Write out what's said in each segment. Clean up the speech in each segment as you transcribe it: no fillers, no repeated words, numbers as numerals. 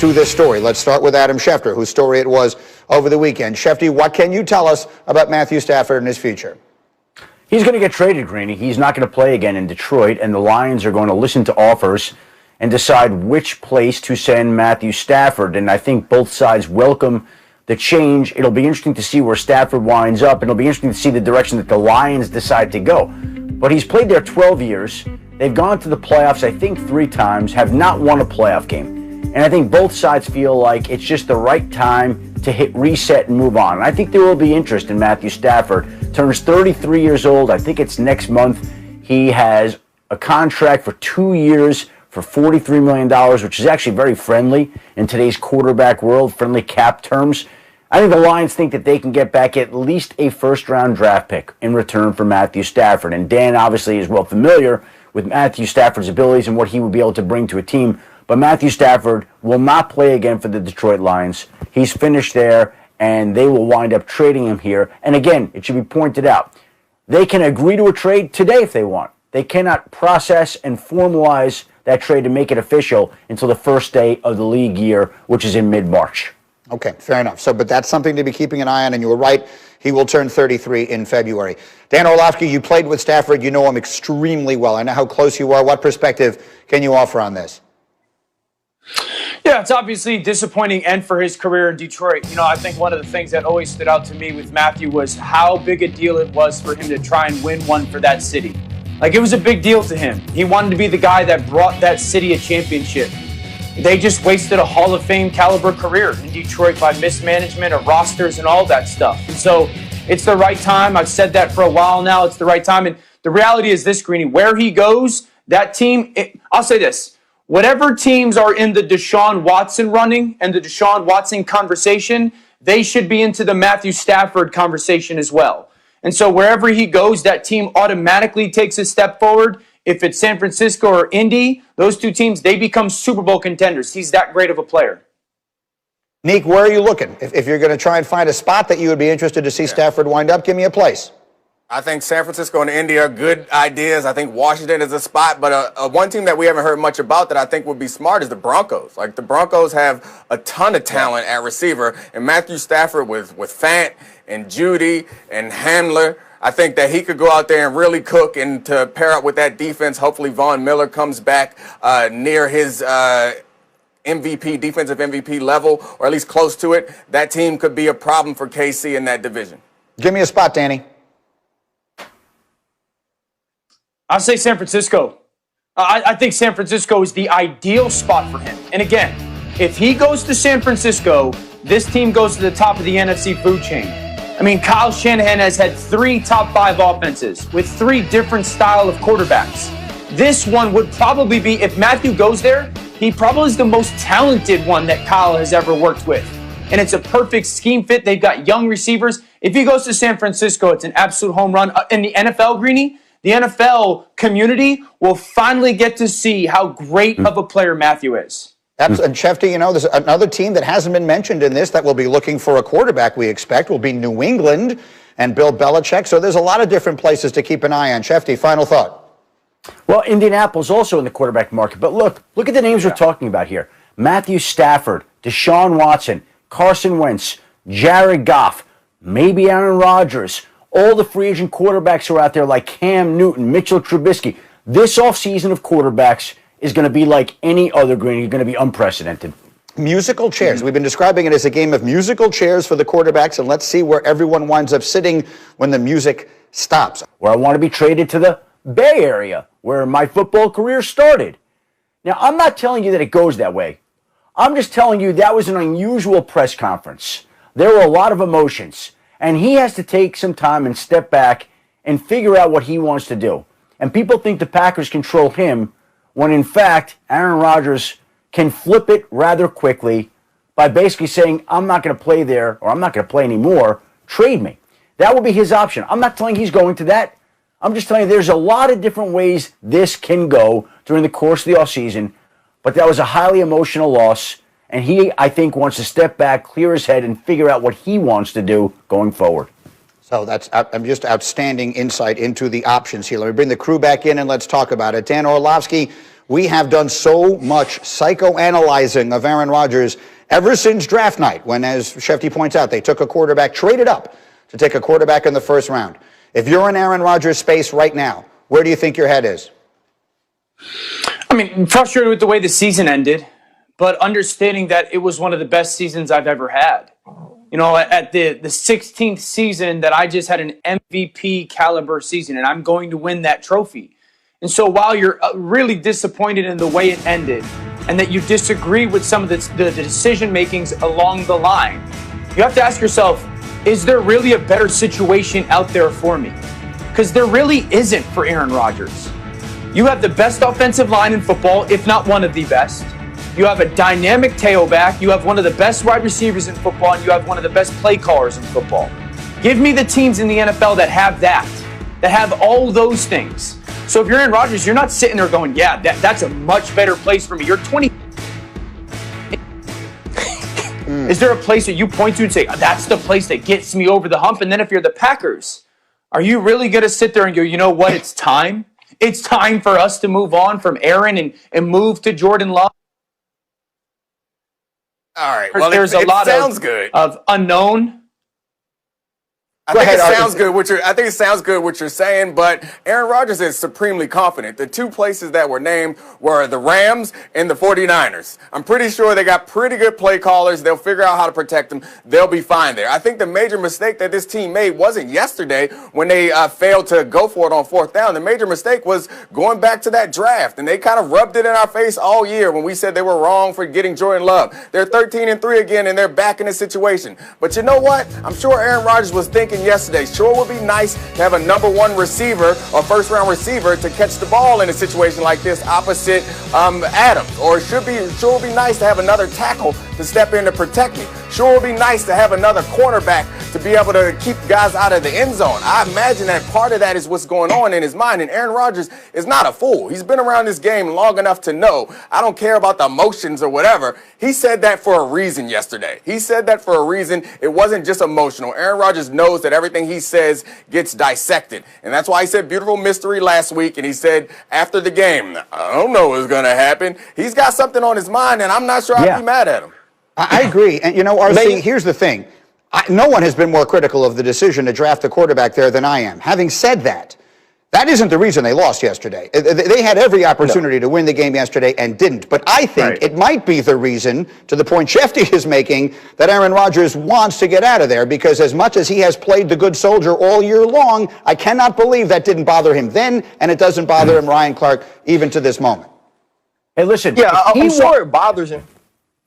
to this story. Let's start with Adam Schefter, whose story it was over the weekend. Shefty, what can you tell us about Matthew Stafford and his future? He's going to get traded, Greeny. He's not going to play again in Detroit, and the Lions are going to listen to offers and decide which place to send Matthew Stafford. And I think both sides welcome the change. It'll be interesting to see where Stafford winds up, and it'll be interesting to see the direction that the Lions decide to go. But he's played there 12 years. They've gone to the playoffs, I think, 3 times, have not won a playoff game. And I think both sides feel like it's just the right time to hit reset and move on. And I think there will be interest in Matthew Stafford. Turns 33 years old. I think it's next month. He has a contract for 2 years for $43 million, which is actually very friendly in today's quarterback world, friendly cap terms. I think the Lions think that they can get back at least a first-round draft pick in return for Matthew Stafford. And Dan obviously is well familiar with Matthew Stafford's abilities and what he would be able to bring to a team. But Matthew Stafford will not play again for the Detroit Lions. He's finished there, and they will wind up trading him here. And again, it should be pointed out, they can agree to a trade today if they want. They cannot process and formalize that trade to make it official until the first day of the league year, which is in mid-March. Okay, fair enough. But that's something to be keeping an eye on, and you were right. He will turn 33 in February. Dan Orlovsky, you played with Stafford. You know him extremely well. I know how close you are. What perspective can you offer on this? Yeah, it's obviously disappointing end for his career in Detroit. You know, I think one of the things that always stood out to me with Matthew was how big a deal it was for him to try and win one for that city. Like, it was a big deal to him. He wanted to be the guy that brought that city a championship. They just wasted a Hall of Fame caliber career in Detroit by mismanagement of rosters and all that stuff. And so it's the right time. I've said that for a while now. It's the right time. And the reality is this, Greeny, where he goes, that team, I'll say this. Whatever teams are in the Deshaun Watson running and the Deshaun Watson conversation, they should be into the Matthew Stafford conversation as well. And so wherever he goes, that team automatically takes a step forward. If it's San Francisco or Indy, those two teams, they become Super Bowl contenders. He's that great of a player. Nick, where are you looking? If you're going to try and find a spot that you would be interested to see Stafford wind up, give me a place. I think San Francisco and Indy are good ideas. I think Washington is a spot. But one team that we haven't heard much about that I think would be smart is the Broncos. Like, the Broncos have a ton of talent at receiver. And Matthew Stafford with Fant and Judy and Hamler, I think that he could go out there and really cook, and to pair up with that defense, hopefully Von Miller comes back near his defensive MVP level, or at least close to it. That team could be a problem for KC in that division. Give me a spot, Danny. I'll say San Francisco. I think San Francisco is the ideal spot for him. And again, if he goes to San Francisco, this team goes to the top of the NFC food chain. I mean, Kyle Shanahan has had 3 top 5 offenses with 3 different style of quarterbacks. This one would probably be, if Matthew goes there, he probably is the most talented one that Kyle has ever worked with. And it's a perfect scheme fit. They've got young receivers. If he goes to San Francisco, it's an absolute home run. In the NFL, Greeny, the NFL community will finally get to see how great of a player Matthew is. And Shefty, you know, there's another team that hasn't been mentioned in this that will be looking for a quarterback, we expect, will be New England and Bill Belichick. So there's a lot of different places to keep an eye on. Shefty, final thought. Well, Indianapolis also in the quarterback market. But look at the names we're talking about here. Matthew Stafford, Deshaun Watson, Carson Wentz, Jared Goff, maybe Aaron Rodgers. All the free agent quarterbacks who are out there like Cam Newton, Mitchell Trubisky. This offseason of quarterbacks is going to be like any other, Green. You're going to be unprecedented. Musical chairs. We've been describing it as a game of musical chairs for the quarterbacks, and let's see where everyone winds up sitting when the music stops. Where I want to be traded to the Bay Area, where my football career started. Now, I'm not telling you that it goes that way. I'm just telling you that was an unusual press conference. There were a lot of emotions. And he has to take some time and step back and figure out what he wants to do. And people think the Packers control him when, in fact, Aaron Rodgers can flip it rather quickly by basically saying, I'm not going to play there, or I'm not going to play anymore, trade me. That will be his option. I'm not telling he's going to that. I'm just telling you there's a lot of different ways this can go during the course of the offseason. But that was a highly emotional loss. And he, I think, wants to step back, clear his head, and figure out what he wants to do going forward. So that's just outstanding insight into the options here. Let me bring the crew back in and let's talk about it. Dan Orlovsky, We have done so much psychoanalyzing of Aaron Rodgers ever since draft night, when, as Shefty points out, they took a quarterback, traded up to take a quarterback in the first round. If you're in Aaron Rodgers' space right now, where do you think your head is? I mean, frustrated with the way the season ended, but understanding that it was one of the best seasons I've ever had. You know, at the 16th season that I just had an MVP caliber season, and I'm going to win that trophy. And so while you're really disappointed in the way it ended, and that you disagree with some of the decision makings along the line, you have to ask yourself, is there really a better situation out there for me? Because there really isn't for Aaron Rodgers. You have the best offensive line in football, if not one of the best. You have a dynamic tailback. You have one of the best wide receivers in football, and you have one of the best play callers in football. Give me the teams in the NFL that have that have all those things. So if you're Aaron Rodgers, you're not sitting there going, yeah, that's a much better place for me. You're 20. Is there a place that you point to and say, that's the place that gets me over the hump? And then if you're the Packers, are you really going to sit there and go, you know what, it's time? It's time for us to move on from Aaron and move to Jordan Love? All right. Well, there's a lot of unknown. I think it sounds good what you're saying, but Aaron Rodgers is supremely confident. The two places that were named were the Rams and the 49ers. I'm pretty sure they got pretty good play callers. They'll figure out how to protect them. They'll be fine there. I think the major mistake that this team made wasn't yesterday when they failed to go for it on fourth down. The major mistake was going back to that draft, and they kind of rubbed it in our face all year when we said they were wrong for getting Jordan Love. They're 13-3 again, and they're back in this situation. But you know what? I'm sure Aaron Rodgers was thinking yesterday, sure would be nice to have a number one receiver or first round receiver to catch the ball in a situation like this opposite Adams. Or it sure would be nice to have another tackle to step in to protect me. Sure would be nice to have another cornerback to be able to keep guys out of the end zone. I imagine that part of that is what's going on in his mind. And Aaron Rodgers is not a fool. He's been around this game long enough to know I don't care about the emotions or whatever. He said that for a reason yesterday. He said that for a reason. It wasn't just emotional. Aaron Rodgers knows that everything he says gets dissected. And that's why he said beautiful mystery last week. And he said after the game, I don't know what's going to happen. He's got something on his mind, and I'm not sure I'd be mad at him. I agree. And, you know, RC, here's the thing. No one has been more critical of the decision to draft the quarterback there than I am. Having said that, that isn't the reason they lost yesterday. They had every opportunity to win the game yesterday and didn't. But I think it might be the reason, to the point Shefty is making, that Aaron Rodgers wants to get out of there, because as much as he has played the good soldier all year long, I cannot believe that didn't bother him then, and it doesn't bother him, Ryan Clark, even to this moment. Hey, listen. Yeah, I'm sure it bothers him.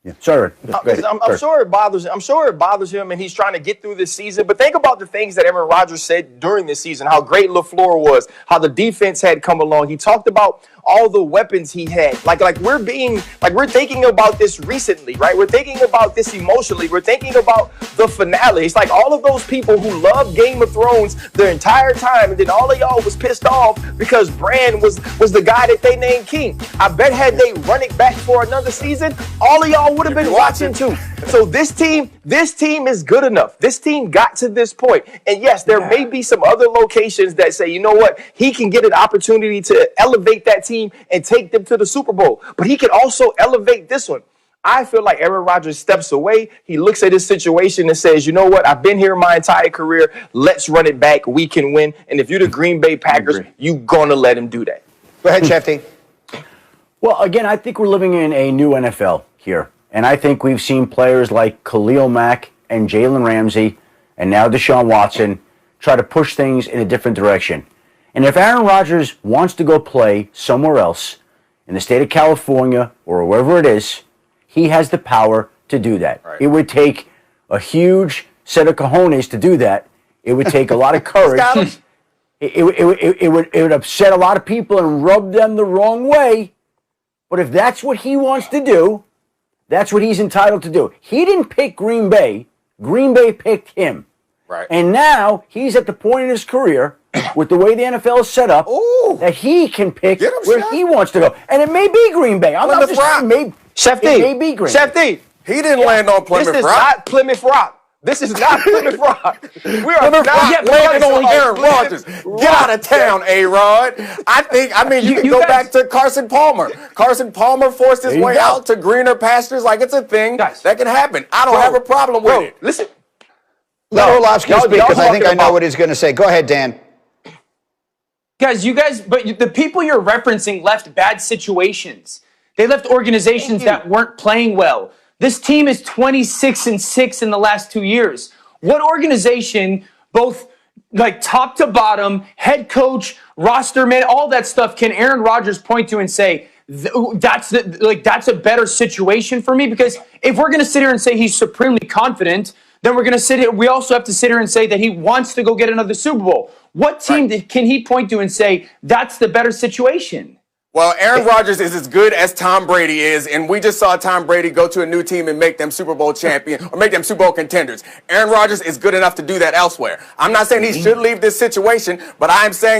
Yeah, sorry. I'm sure it bothers him. I'm sure it bothers him, and he's trying to get through this season. But think about the things that Aaron Rodgers said during this season, how great LaFleur was, how the defense had come along. He talked about all the weapons he had. Like we're thinking about this recently, right? We're thinking about this emotionally. We're thinking about the finale. It's like all of those people who loved Game of Thrones the entire time, and then all of y'all was pissed off because Bran was the guy that they named king. I bet had they run it back for another season, all of y'all would have been watching too. So this team is good enough. This team got to this point. And yes, there may be some other locations that say, you know what, he can get an opportunity to elevate that team and take them to the Super Bowl. But he can also elevate this one. I feel like Aaron Rodgers steps away. He looks at his situation and says, you know what, I've been here my entire career. Let's run it back. We can win. And if you're the Green Bay Packers, you're going to let him do that. Go ahead, Shefty. Well, again, I think we're living in a new NFL here. And I think we've seen players like Khalil Mack and Jalen Ramsey and now Deshaun Watson try to push things in a different direction. And if Aaron Rodgers wants to go play somewhere else in the state of California or wherever it is, he has the power to do that. Right. It would take a huge set of cojones to do that. It would take a lot of courage. It would upset a lot of people and rub them the wrong way. But if that's what he wants to do, that's what he's entitled to do. He didn't pick Green Bay. Green Bay picked him. Right. And now he's at the point in his career, with the way the NFL is set up, that he can pick where he wants to go. And it may be Green Bay. I'm not just saying it may be Green Bay. Shefty, he didn't land on Plymouth Rock. This is not Plymouth Rock. This is not Plymouth Rock. We are Plymouth not Rock landing on Aaron Rodgers. Plymouth Get out Rock. of town, A-Rod. You can go back to Carson Palmer. Carson Palmer forced his way out to greener pastures. Like, it's a thing that can happen. I don't have a problem with it. Listen. Let Orlovsky speak, because I think I know about what he's going to say. Go ahead, Dan. But the people you're referencing left bad situations. They left organizations that weren't playing well. This team is 26-6 in the last 2 years. What organization, both like top to bottom, head coach, roster man, all that stuff, can Aaron Rodgers point to and say that's a better situation for me? Because if we're going to sit here and say he's supremely confident, then we're going to sit here. We also have to sit here and say that he wants to go get another Super Bowl. What team can he point to and say that's the better situation? Well, Aaron Rodgers is as good as Tom Brady is, and we just saw Tom Brady go to a new team and make them Super Bowl champion or make them Super Bowl contenders. Aaron Rodgers is good enough to do that elsewhere. I'm not saying he should leave this situation, but I am saying